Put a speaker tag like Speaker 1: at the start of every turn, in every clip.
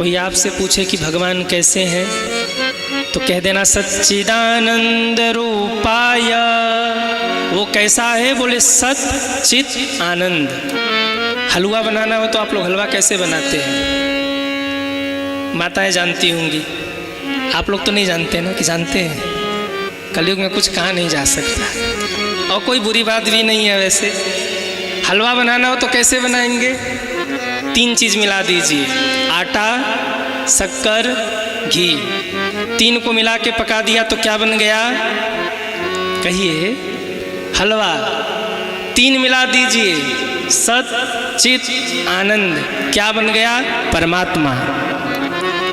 Speaker 1: कोई आपसे पूछे कि भगवान कैसे हैं तो कह देना सच्चिदानंद रूपाय। वो कैसा है? बोले सत चित आनंद। हलवा बनाना हो तो आप लोग हलवा कैसे बनाते हैं? माताएं जानती होंगी, आप लोग तो नहीं जानते ना? कि जानते हैं? कलयुग में कुछ कहा नहीं जा सकता और कोई बुरी बात भी नहीं है। वैसे हलवा बनाना हो तो कैसे बनाएंगे? 3 चीज़ मिला दीजिए, आटा, शक्कर, घी। 3 को मिला के पका दिया तो क्या बन गया? कहिए, हलवा। 3 मिला दीजिए, सत चित आनंद, क्या बन गया? परमात्मा।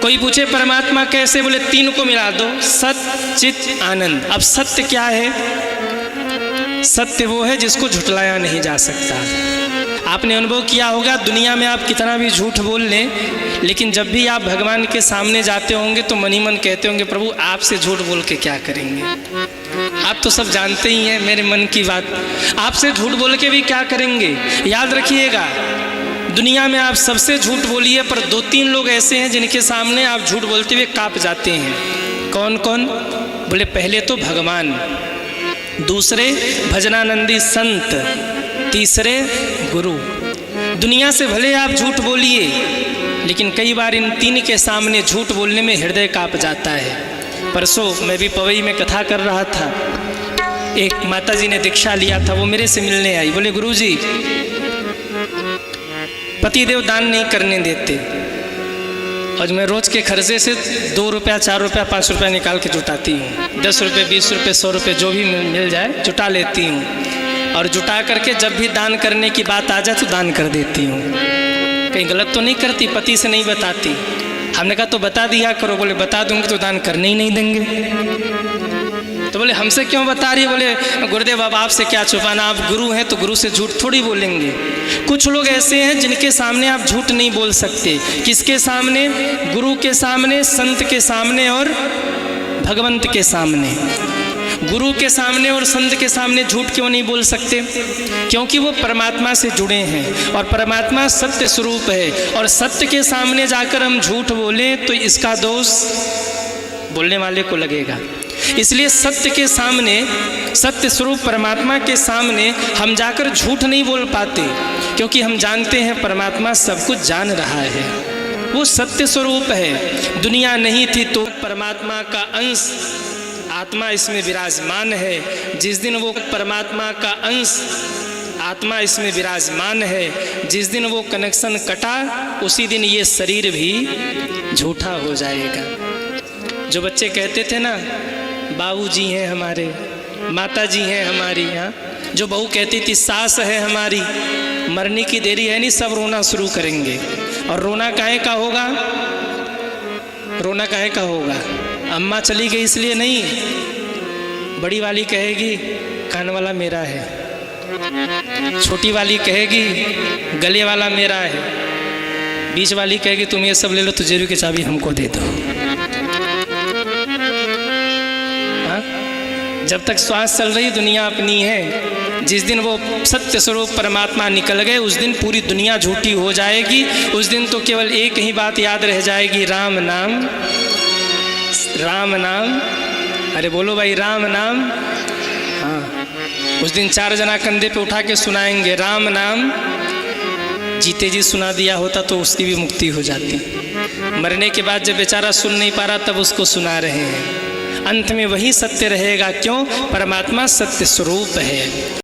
Speaker 1: कोई पूछे परमात्मा कैसे? बोले 3 को मिला दो, सत चित आनंद। अब सत्य क्या है? सत्य वो है जिसको झुठलाया नहीं जा सकता। आपने अनुभव किया होगा, दुनिया में आप कितना भी झूठ बोल लें, लेकिन जब भी आप भगवान के सामने जाते होंगे तो मन ही मन कहते होंगे, प्रभु आपसे झूठ बोल के क्या करेंगे? आप तो सब जानते ही हैं मेरे मन की बात, आपसे झूठ बोल के भी क्या करेंगे? याद रखिएगा, दुनिया में आप सबसे झूठ बोलिए, पर 2-3 लोग ऐसे हैं जिनके सामने आप झूठ बोलते हुए कांप जाते हैं। कौन कौन? बोले पहले तो भगवान, दूसरे भजनानंदी संत, तीसरे गुरु। दुनिया से भले आप झूठ बोलिए, लेकिन कई बार इन 3 के सामने झूठ बोलने में हृदय कांप जाता है। परसों मैं भी पवई में कथा कर रहा था, एक माताजी ने दीक्षा लिया था, वो मेरे से मिलने आई। बोले गुरुजी, पतिदेव दान नहीं करने देते और मैं रोज के खर्चे से 2 रुपया, 4 रुपया, 5 रुपया निकाल के जुटाती हूँ। 10 रुपये, 20 रुपये, 100 रुपये जो भी मिल जाए जुटा लेती हूँ, और जुटा करके जब भी दान करने की बात आ जाए तो दान कर देती हूँ। कहीं गलत तो नहीं करती? पति से नहीं बताती? हमने कहा तो बता दिया करो। बोले बता दूंगी तो दान करने ही नहीं देंगे। तो बोले हमसे क्यों बता रही है? बोले गुरुदेव अब आपसे क्या छुपाना, आप गुरु हैं तो गुरु से झूठ थोड़ी बोलेंगे। कुछ लोग ऐसे हैं जिनके सामने आप झूठ नहीं बोल सकते। किसके सामने? गुरु के सामने, संत के सामने और भगवंत के सामने। गुरु के सामने और संत के सामने झूठ क्यों नहीं बोल सकते? क्योंकि वो परमात्मा से जुड़े हैं और परमात्मा सत्य स्वरूप है, और सत्य के सामने जाकर हम झूठ बोलें तो इसका दोष बोलने वाले को लगेगा। इसलिए सत्य के सामने, सत्य स्वरूप परमात्मा के सामने हम जाकर झूठ नहीं बोल पाते, क्योंकि हम जानते हैं परमात्मा सब कुछ जान रहा है, वो सत्य स्वरूप है। दुनिया नहीं थी तो परमात्मा का अंश आत्मा इसमें विराजमान है। जिस दिन वो परमात्मा का अंश आत्मा इसमें विराजमान है, जिस दिन वो कनेक्शन कटा, उसी दिन ये शरीर भी झूठा हो जाएगा। जो बच्चे कहते थे ना, बाबूजी हैं हमारे, माताजी हैं हमारी, हाँ, जो बहू कहती थी सास है हमारी, मरने की देरी है नहीं, सब रोना शुरू करेंगे। और रोना काहे का होगा? रोना काहे का होगा? अम्मा चली गई इसलिए नहीं, बड़ी वाली कहेगी कान वाला मेरा है, छोटी वाली कहेगी गले वाला मेरा है, बीच वाली कहेगी तुम ये सब ले लो, तुझे की चाबी हमको दे दो। हाँ? जब तक श्वास चल रही दुनिया अपनी है। जिस दिन वो सत्य स्वरूप परमात्मा निकल गए, उस दिन पूरी दुनिया झूठी हो जाएगी। उस दिन तो केवल एक ही बात याद रह जाएगी, राम नाम, राम नाम। अरे बोलो भाई, राम नाम। हाँ, उस दिन 4 जना कंधे पे उठा के सुनाएंगे राम नाम। जीते जी सुना दिया होता तो उसकी भी मुक्ति हो जाती। मरने के बाद जब बेचारा सुन नहीं पा रहा, तब उसको सुना रहे हैं। अंत में वही सत्य रहेगा। क्यों? परमात्मा सत्य स्वरूप है।